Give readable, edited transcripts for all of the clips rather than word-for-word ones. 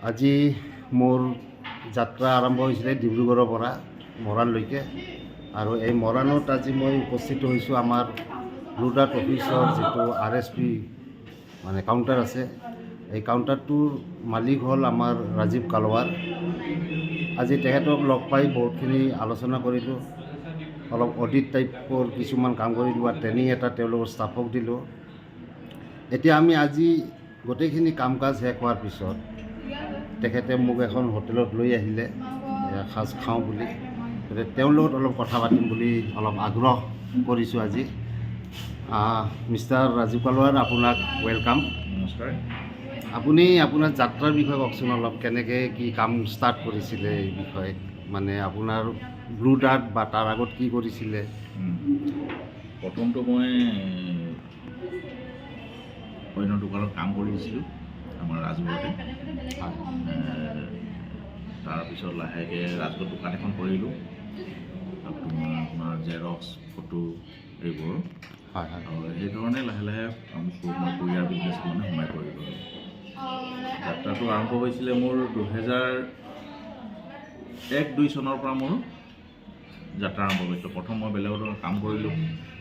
আজি মোৰ যাত্ৰা আৰম্ভ হৈছিলে ডিব্ৰুগড়ৰ পৰা মৰাণলৈকে আৰু এই মৰাণত আজি মই উপস্থিত হৈছোঁ আমাৰ ব্লু ডাৰ্ট অফিচৰ যিটো RSP মানে কাউণ্টাৰ আছে। এই কাউণ্টাৰটোৰ মালিক হ'ল আমাৰ ৰাজীৱ কালৱাৰ। আজি তেখেতক লগ পাই বহুতখিনি আলোচনা কৰিলোঁ, অলপ অডিট টাইপৰ কিছুমান কাম কৰিলোঁ আৰু ট্ৰেইনিং এটা তেওঁলোকৰ ষ্টাফক দিলোঁ। এতিয়া আমি আজি গোটেইখিনি কাম কাজ শেষ হোৱাৰ পিছত তেখেতে মোক এখন হোটেলত লৈ আহিলে এসাঁজ খাওঁ বুলি। গতিকে তেওঁৰ লগত অলপ কথা পাতিম বুলি অলপ আগ্ৰহ কৰিছোঁ আজি। মিষ্টাৰ ৰাজীৱ কালৱাৰ, আপোনাক ৱেলকাম। নমস্কাৰ। আপুনি আপোনাৰ যাত্ৰাৰ বিষয়ে কওকচোন অলপ, কেনেকৈ কি কাম ষ্টাৰ্ট কৰিছিলে এই বিষয়ে, মানে আপোনাৰ ব্লু ডাৰ্ট বা তাৰ আগত কি কৰিছিলে? প্ৰথমটো মই অন্য দোকানত কাম কৰিছিলোঁ আমাৰ ৰাজগড়তে। তাৰপিছত লাহেকৈ ৰাজগড় দোকান এখন কৰিলোঁ, আপোনাৰ জেৰক্স, ফটো এইবোৰ। হয় হয়। আৰু সেইধৰণে লাহে লাহে মই পৰিয়াল বিজনেছ মানে সোমাই পৰিলোঁ। যাত্ৰাটো আৰম্ভ হৈছিলে মোৰ 2001-02 চনৰ পৰা মোৰ যাত্ৰা আৰম্ভ কৰিছিলোঁ। প্ৰথম মই বেলেগৰ দোকানত কাম কৰিলোঁ।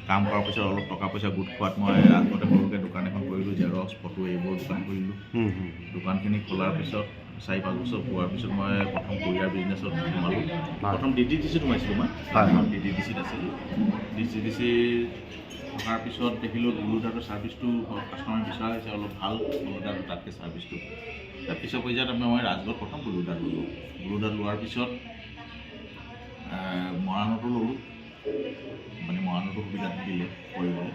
কাম কৰাৰ পিছত অলপ টকা পইচা গোট খোৱাত মই ৰাজগড়তে সৰুকৈ দোকান এখন কৰিলোঁ, জেৰক্স, ফটো এইবোৰ দোকান কৰিলোঁ। দোকানখিনি খোলাৰ পিছত 4-5 বছৰ পোৱাৰ পিছত মই প্ৰথম কোৰিয়াৰ বিজনেছত সোমালোঁ। প্ৰথম DTDCত সোমাইছিলোঁ মই। DTDCত আছিলোঁ। DTDC থকাৰ পিছত দেখিলোঁ ব্লু ডাৰ্টৰ ছাৰ্ভিচটো কাষ্টমাৰে বিচৰা হৈছে অলপ ভাল, ব্লু ডাৰ্টৰ তাতকৈ ছাৰ্ভিচটো। তাৰপিছত পৰ্যায়ত মই ৰাজগড়ত প্ৰথম ব্লু ডাৰ্ট ল'লোঁ। ব্লু ডাৰ্ট লোৱাৰ পিছত মৰাণতো ল'লোঁ, মানে মৰাণতো সুবিধাটো দিলে কৰিবলৈ।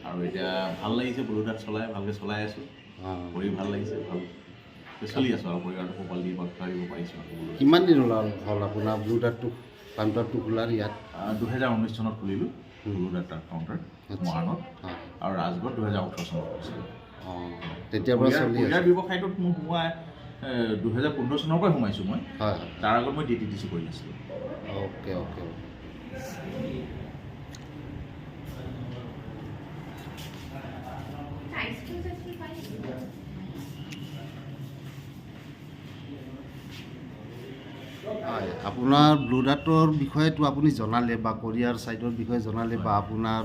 আৰু এতিয়া ভাল লাগিছে ব্লু ডাৰ্ট চলাই, ভালকৈ চলাই আছোঁ, কৰি ভাল লাগিছে, ভাল চলি আছোঁ আৰু পৰিয়ালটো পোহপাল দি পাৰিব পাৰিছোঁ। কিমান দিন হ'ল আপোনাৰ ব্লু ডাৰ্টটো কাউণ্টাৰটো খোলাৰ ইয়াত? 2019 চনত খুলিলোঁ ব্লু ডাৰ্ট কাউণ্টাৰ মৰাণত, আৰু ৰাজগড় 2018 চনত খুলিছিলোঁ। তেতিয়াৰ পৰা চলি আছে। পৰিয়াল ব্যৱসায়টোত মোৰ সোমাই 2015 চনৰ পৰাই সোমাইছোঁ মই। তাৰ আগত মই DTDC কৰি আছিলোঁ। Okay okay. হয়, আপোনাৰ ব্লু ডাৰ্টৰ বিষয়েতো আপুনি জনালে বা কোৰিয়াৰ ছাইটৰ বিষয়ে জনালে বা আপোনাৰ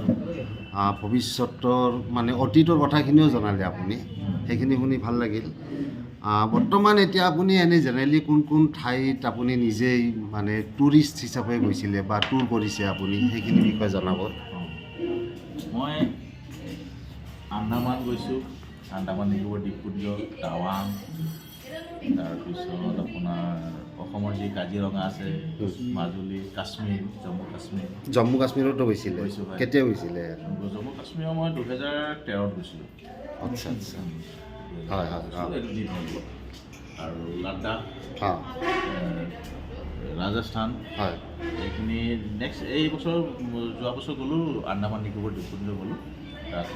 ভৱিষ্যতৰ মানে অতীতৰ কথাখিনিও জনালে আপুনি, সেইখিনি শুনি ভাল লাগিল। বৰ্তমান এতিয়া আপুনি এনেই জেনেৰেলি কোন কোন ঠাইত আপুনি নিজেই মানে টুৰিষ্ট হিচাপে গৈছিলে বা টুৰ কৰিছে আপুনি, সেইখিনি বিষয়ে জনাব। মই আন্দামান গৈছোঁ, আন্দামান নিকোবৰ দ্বীপপুঞ্জ, টাৱাং, তাৰপিছত আপোনাৰ অসমৰ যি কাজিৰঙা আছে, মাজুলী, কাশ্মীৰ, জম্মু কাশ্মীৰতো গৈছিলে? কেতিয়া গৈছিলে? জম্মু কাশ্মীৰৰ মই 2013ত গৈছিলোঁ। আচ্ছা আচ্ছা। হয় হয়। আৰু লাডাখ, ৰাজস্থান, হয়, এইখিনি নেক্সট এই বছৰ, যোৱা বছৰ গ'লোঁ আন্দামান নিকোবৰ দ্বীপপুঞ্জ গ'লোঁ। তাত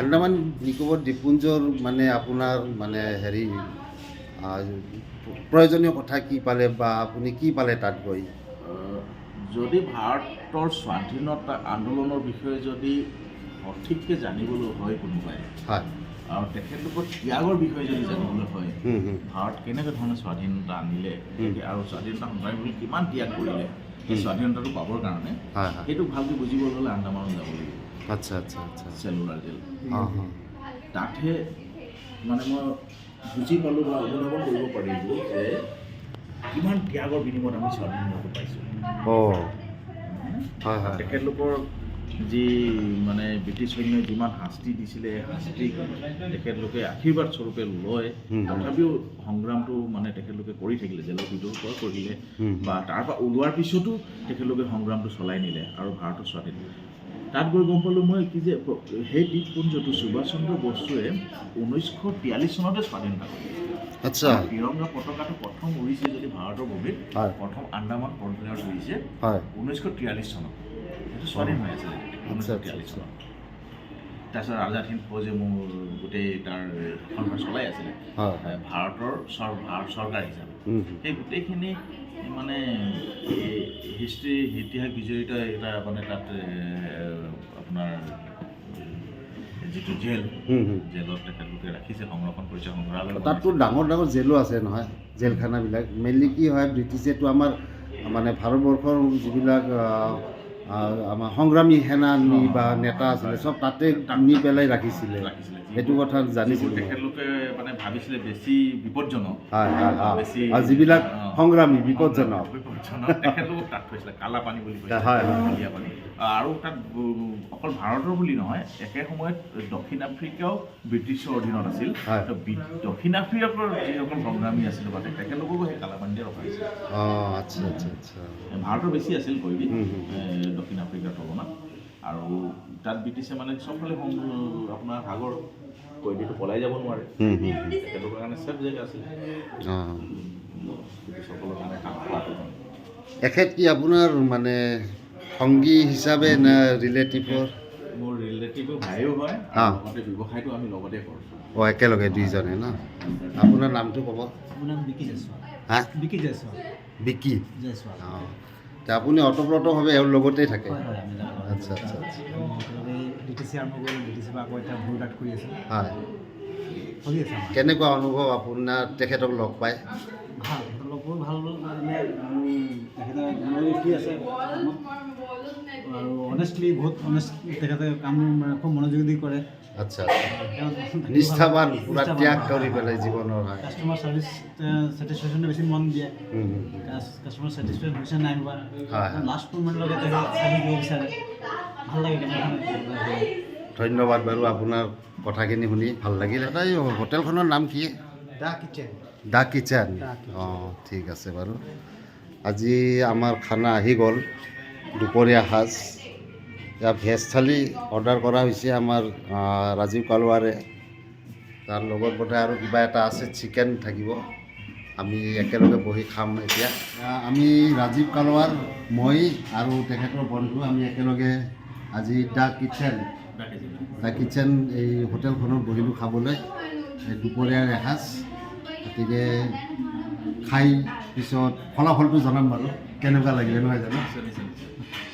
আন্দামান নিকোবৰ দ্বীপপুঞ্জৰ মানে আপোনাৰ মানে হেৰি প্ৰয়োজনীয় কথা কি পালে বা আপুনি কি পালে তাত গৈ? যদি ভাৰতৰ স্বাধীনতা আন্দোলনৰ বিষয়ে যদি সঠিককৈ জানিবলৈ হয় কোনোবাই, হয়, আৰু তেখেতলোকৰ ত্যাগৰ বিষয়ে যদি জানিবলৈ হয়, ভাৰত কেনেকৈ ধৰণে স্বাধীনতা আনিলে আৰু স্বাধীনতা সংগ্ৰামী কিমান ত্যাগ কৰিলে সেই স্বাধীনতাটো পাবৰ কাৰণে, সেইটো ভালকৈ বুজিবলৈ হ'লে আন্দামানত যাব লাগিব। আচ্ছা আচ্ছা আচ্ছা। Cellular jail. তাতহে মানে মই বুজি পালোঁ বা অনুধাৱন কৰিব পাৰিলোঁ যে কিমান ত্যাগৰ বিনিময়ত আমি স্বাধীনতাটো পাইছোঁ। তেখেতলোকৰ যি মানে ব্ৰিটিছ সৈন্যই যিমান শাস্তি দিছিলে, শাস্তিক তেখেতলোকে আশীৰ্বাদ স্বৰূপে লয়, তথাপিও সংগ্ৰামটো মানে তেখেতলোকে কৰি থাকিলে, জেলৰ ভিতৰৰ পৰা কৰিলে বা তাৰ পৰা ওলোৱাৰ পিছতো তেখেতলোকে সংগ্ৰামটো চলাই নিলে আৰু ভাৰতৰ স্বাধীন। তাত গৈ গম পালোঁ মই কি যে সেই দ্বীপপুঞ্জটো সুভাষ চন্দ্ৰ বসুৱে 1943 চনতে স্বাধীনতা কৰিলে। আচ্ছা। তিৰংগা পতাকাটো প্ৰথম উৰিছে যদি ভাৰতৰ ভূমিত, প্ৰথম আন্দামান পৰ্যায়ত উৰিছে 1943 চনত। সেইটো স্বাধীন হৈ আছিলে 1943 চনত। তাৰপিছত আজাদ হিন্দ ফৌজে মোৰ গোটেই তাৰ সংসাৰ চলাই আছিলে ভাৰতৰ চৰকাৰ হিচাপে। সেই গোটেইখিনি মানে হিষ্ট্ৰী, ইতিহাস বিজড়িত এটা মানে তাত আপোনাৰ যিটো জেল হুম, হুম। জেলত তেখেতলোকে ৰাখিছে, সংৰক্ষণ কৰিছে, সংগ্ৰহালয় তাততো ডাঙৰ ডাঙৰ জেলো আছে নহয়, জেলখানাবিলাক। মেইনলি কি হয়, ব্ৰিটিছেতো আমাৰ মানে ভাৰতবৰ্ষৰ যিবিলাক আমাৰ সংগ্ৰামী সেনানী বা নেতা আছিলে চব তাতে নি পেলাই ৰাখিছিলে। ৰাখিছিলে সেইটো কথা জানিছিলোঁ মই। তেখেতলোকে মানে ভাবিছিলে বেছি বিপদজনক, হয় হয় হয়। বেছি আৰু যিবিলাক সংগ্ৰামী বিপদজনক, তেখেতলোকক তাত থৈছিলে, কালা পানী বুলি কৈছে, হয়, হয়। কালিয়া পানী। আৰু তাত অকল ভাৰতৰ বুলি নহয়, একে সময়ত দক্ষিণ আফ্ৰিকাও ব্ৰিটিছৰ অধীনত আছিল। হয়। তো দক্ষিণ আফ্ৰিকাৰ যিসকল সংগ্ৰামী আছিল বা তেখেতলোককো সেই কালা পানীতে ৰখা হৈছিল। অঁ আচ্ছা আচ্ছা আচ্ছা। ভাৰতৰ বেছি আছিল কয়দী হুম, হুম, দক্ষিণ আফ্ৰিকাৰ তুলনাত। আৰু তাত ব্ৰিটিছে মানে চবফালে আপোনাৰ সাগৰ কয়দীটো পলাই যাব নোৱাৰে, হুম, হুম, হুম। তেখেতলোকৰ কাৰণে চেফ জেগা আছিলে অঁ। ব্ৰিটিছসকলৰ কাৰণে কাম কৰাটো। এখেত কি আপোনাৰ মানে সংগী হিচাপে নে ৰিলেটিভৰ? মোৰ ৰিলেটিভো ভাইও হয়, হা। আৰু লগতে ব্যৱসায়টো আমি লগতে কৰিছোঁ। অঁ একেলগে দুইজনে ন? আপোনাৰ নামটো ক'ব। মোৰ নাম বিকি জয়ছোৱাল। হা? বিকি জয়ছোৱাল। বিকি? জয়ছোৱাল। অঁ। এতিয়া আপুনি অতপ্ৰতভাৱে এওঁৰ লগতেই থাকে? হয় হয়, আমি যাওঁ। আচ্ছা আচ্ছা আচ্ছা। ডিটিচি আৰম্ভ কৰিলোঁ, ডিটিচিৰ পৰা আকৌ এতিয়া ভোৰ কৰি আছোঁ, হয়। চলি আছে আমাৰ। কেনেকুৱা অনুভৱ আপোনাৰ তেখেতক লগ পাই? ভাল, তেখেতলোকো ভাল মানে, আৰু তেখেতে মনোযোগী আছে কামত। আৰু অনেষ্টলি বহুত অনেষ্ট, তেখেতে কাম মানে খুব মনোযোগী দি কৰে। আচ্ছা নিষ্ঠাবান, পূৰা ত্যাগ কৰি পেলাই জীৱনৰ। হয়। কাষ্টমাৰ ছাৰ্ভিচ ছেটিছফেকশ্যনে বেছি মন দিয়ে। হুম, হুম, হুম। কাষ্টমাৰ ছেটিছফাইড হৈছে নাই হোৱা, হয়। লাষ্ট মোমেণ্টলৈকে তেখেতে চাৰ্ভিচ দিব বিচাৰে। ভাল লাগে কেনেকৈ। ধন্যবাদ বাৰু, আপোনাৰ কথাখিনি শুনি ভাল লাগিল। এটা এই হোটেলখনৰ নাম কি? The kitchen. The kitchen. The kitchen. অঁ ঠিক আছে বাৰু। আজি আমাৰ খানা আহি গ'ল, দুপৰীয়া সাজ। এতিয়া ভেজ থালি অৰ্ডাৰ কৰা হৈছে আমাৰ ৰাজীৱ কালৱাৰে। তাৰ লগত বোধহয় আৰু কিবা এটা আছে, চিকেন থাকিব। আমি একেলগে বহি খাম এতিয়া। আমি ৰাজীৱ কালৱাৰ, মই আৰু তেখেতৰ বন্ধু, আমি একেলগে আজি দ্য কিটচেন এই হোটেলখনত বহিলোঁ খাবলৈ, এই দুপৰীয়াৰ এসাঁজ। গতিকে খাই পিছত ফলাফলটো জনাম বাৰু, কেনেকুৱা লাগিলে নহয় জানো? নিশ্চয় নিশ্চয় নিশ্চয়।